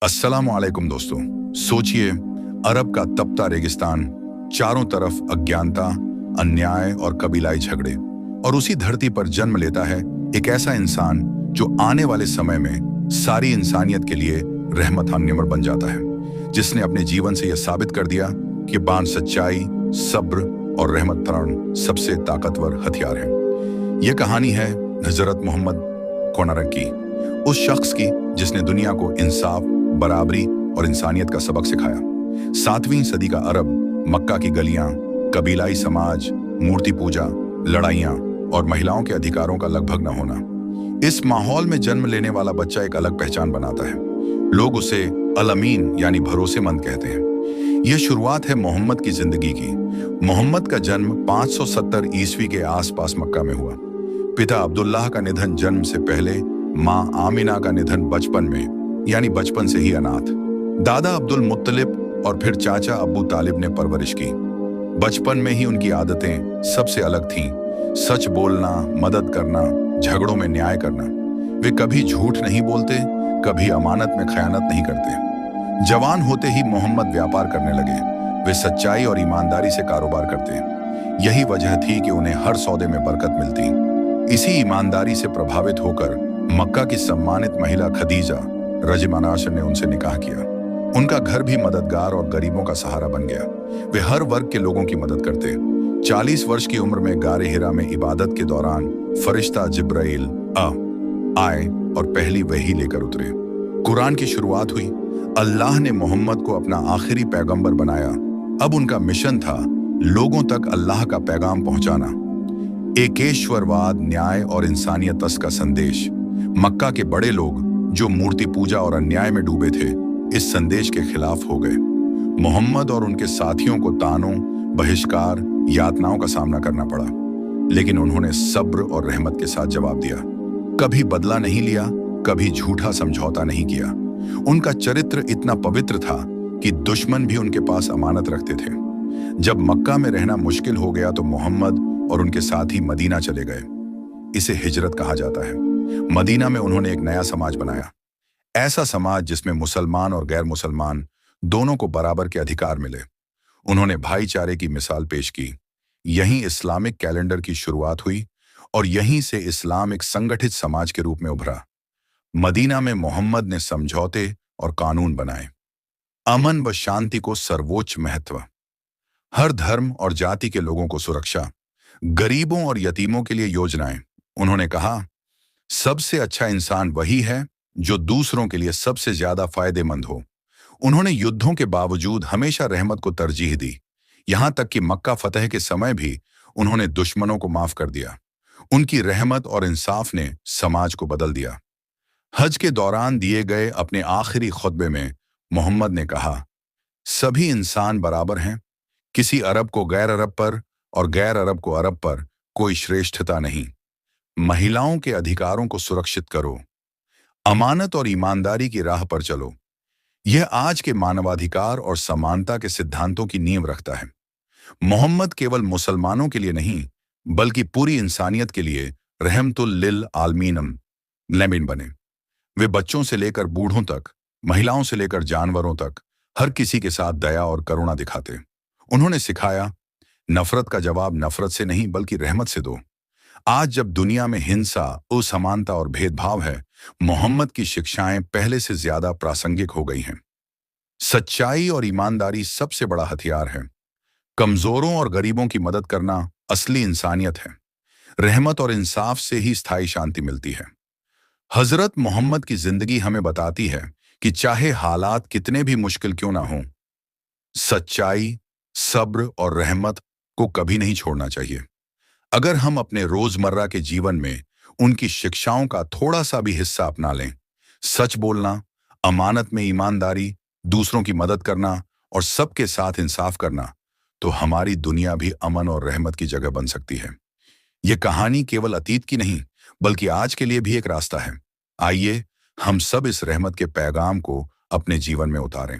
अस्सलामुअलैकुम दोस्तों। सोचिए, अरब का तपता रेगिस्तान, चारों तरफ अज्ञानता, अन्याय और कबीलाई झगड़े, और उसी धरती पर जन्म लेता है एक ऐसा इंसान जो आने वाले समय में सारी इंसानियत के लिए रहमत निमर बन जाता है, जिसने अपने जीवन से यह साबित कर दिया कि बाण सच्चाई, सब्र और रहमत तरण सबसे ताकतवर हथियार है। यह कहानी है हजरत मोहम्मद कोनारक की, उस शख्स की जिसने दुनिया को इंसाफ, बराबरी और इंसानियत का सबक सिखाया। 7वीं सदी का अरब, मक्का की गलियां, कबीलाई समाज, मूर्ति पूजा, लड़ाइयां और महिलाओं के अधिकारों का लगभग न होना। इस माहौल में जन्म लेने वाला बच्चा एक अलग पहचान बनाता है। लोग उसे अल अमीन यानी भरोसेमंद कहते हैं। यह शुरुआत है मोहम्मद की जिंदगी की। मोहम्मद का जन्म 570 ईस्वी के आसपास मक्का में हुआ। पिता अब्दुल्लाह का निधन जन्म से पहले, मां आमिना का निधन बचपन में, यानी बचपन से ही अनाथ। दादा अब्दुल मुत्तलिब और फिर चाचा अब्बू तालिब ने परवरिश की। बचपन में ही उनकी आदतें सबसे अलग थीं। सच बोलना, मदद करना, झगड़ों में न्याय करना। वे कभी झूठ नहीं बोलते, कभी अमानत में खयानत नहीं करते। जवान होते ही मोहम्मद व्यापार करने लगे। वे सच्चाई और ईमानदारी से कारोबार करते। यही वजह थी कि उन्हें हर सौदे में बरकत मिलती। इसी ईमानदारी से प्रभावित होकर मक्का की सम्मानित महिला खदीजा रज़ियल्लाहु ने उनसे निकाह किया। उनका घर भी मददगार और गरीबों का सहारा बन गया। वे हर वर्ग के लोगों की मदद करते। 40 वर्ष की उम्र में गारे हिरा में इबादत के दौरान फरिश्ता जिब्राइल आए और पहली वही लेकर उतरे। कुरान की शुरुआत हुई। अल्लाह ने मोहम्मद को अपना आखिरी पैगंबर बनाया। अब उनका मिशन था लोगों तक अल्लाह का पैगाम पहुंचाना। एकेश्वरवाद, न्याय और इंसानियत का संदेश। मक्का के बड़े लोग जो मूर्ति पूजा और अन्याय में डूबे थे, इस संदेश के खिलाफ हो गए। मोहम्मद और उनके साथियों को तानों, बहिष्कार, यातनाओं का सामना करना पड़ा, लेकिन उन्होंने सब्र और रहमत के साथ जवाब दिया। कभी बदला नहीं लिया, कभी झूठा समझौता नहीं किया। उनका चरित्र इतना पवित्र था कि दुश्मन भी उनके पास अमानत रखते थे। जब मक्का में रहना मुश्किल हो गया तो मोहम्मद और उनके साथी मदीना चले गए। इसे हिजरत कहा जाता है। मदीना में उन्होंने एक नया समाज बनाया, ऐसा समाज जिसमें मुसलमान और गैर मुसलमान दोनों को बराबर के अधिकार मिले। उन्होंने भाईचारे की मिसाल पेश की। यहीं इस्लामिक कैलेंडर की शुरुआत हुई और यहीं से इस्लाम एक संगठित समाज के रूप में उभरा। मदीना में मोहम्मद ने समझौते और कानून बनाए। अमन व शांति को सर्वोच्च महत्व, हर धर्म और जाति के लोगों को सुरक्षा, गरीबों और यतीमों के लिए योजनाएं। उन्होंने कहा, सबसे अच्छा इंसान वही है जो दूसरों के लिए सबसे ज्यादा फायदेमंद हो। उन्होंने युद्धों के बावजूद हमेशा रहमत को तरजीह दी। यहां तक कि मक्का फतह के समय भी उन्होंने दुश्मनों को माफ कर दिया। उनकी रहमत और इंसाफ ने समाज को बदल दिया। हज के दौरान दिए गए अपने आखिरी खुतबे में मोहम्मद ने कहा, सभी इंसान बराबर हैं। किसी अरब को गैर अरब पर और गैर अरब को अरब पर कोई श्रेष्ठता नहीं। महिलाओं के अधिकारों को सुरक्षित करो। अमानत और ईमानदारी की राह पर चलो। यह आज के मानवाधिकार और समानता के सिद्धांतों की नींव रखता है। मोहम्मद केवल मुसलमानों के लिए नहीं, बल्कि पूरी इंसानियत के लिए रहमतुल लिल आलमीन बने। वे बच्चों से लेकर बूढ़ों तक, महिलाओं से लेकर जानवरों तक, हर किसी के साथ दया और करुणा दिखाते। उन्होंने सिखाया, नफरत का जवाब नफरत से नहीं बल्कि रहमत से दो। आज जब दुनिया में हिंसा, असमानता और भेदभाव है, मोहम्मद की शिक्षाएं पहले से ज्यादा प्रासंगिक हो गई हैं। सच्चाई और ईमानदारी सबसे बड़ा हथियार है। कमजोरों और गरीबों की मदद करना असली इंसानियत है। रहमत और इंसाफ से ही स्थायी शांति मिलती है। हजरत मोहम्मद की जिंदगी हमें बताती है कि चाहे हालात कितने भी मुश्किल क्यों ना हों, सच्चाई, सब्र और रहमत को कभी नहीं छोड़ना चाहिए। अगर हम अपने रोजमर्रा के जीवन में उनकी शिक्षाओं का थोड़ा सा भी हिस्सा अपना लें, सच बोलना, अमानत में ईमानदारी, दूसरों की मदद करना और सबके साथ इंसाफ करना, तो हमारी दुनिया भी अमन और रहमत की जगह बन सकती है। ये कहानी केवल अतीत की नहीं, बल्कि आज के लिए भी एक रास्ता है। आइए हम सब इस रहमत के पैगाम को अपने जीवन में उतारें।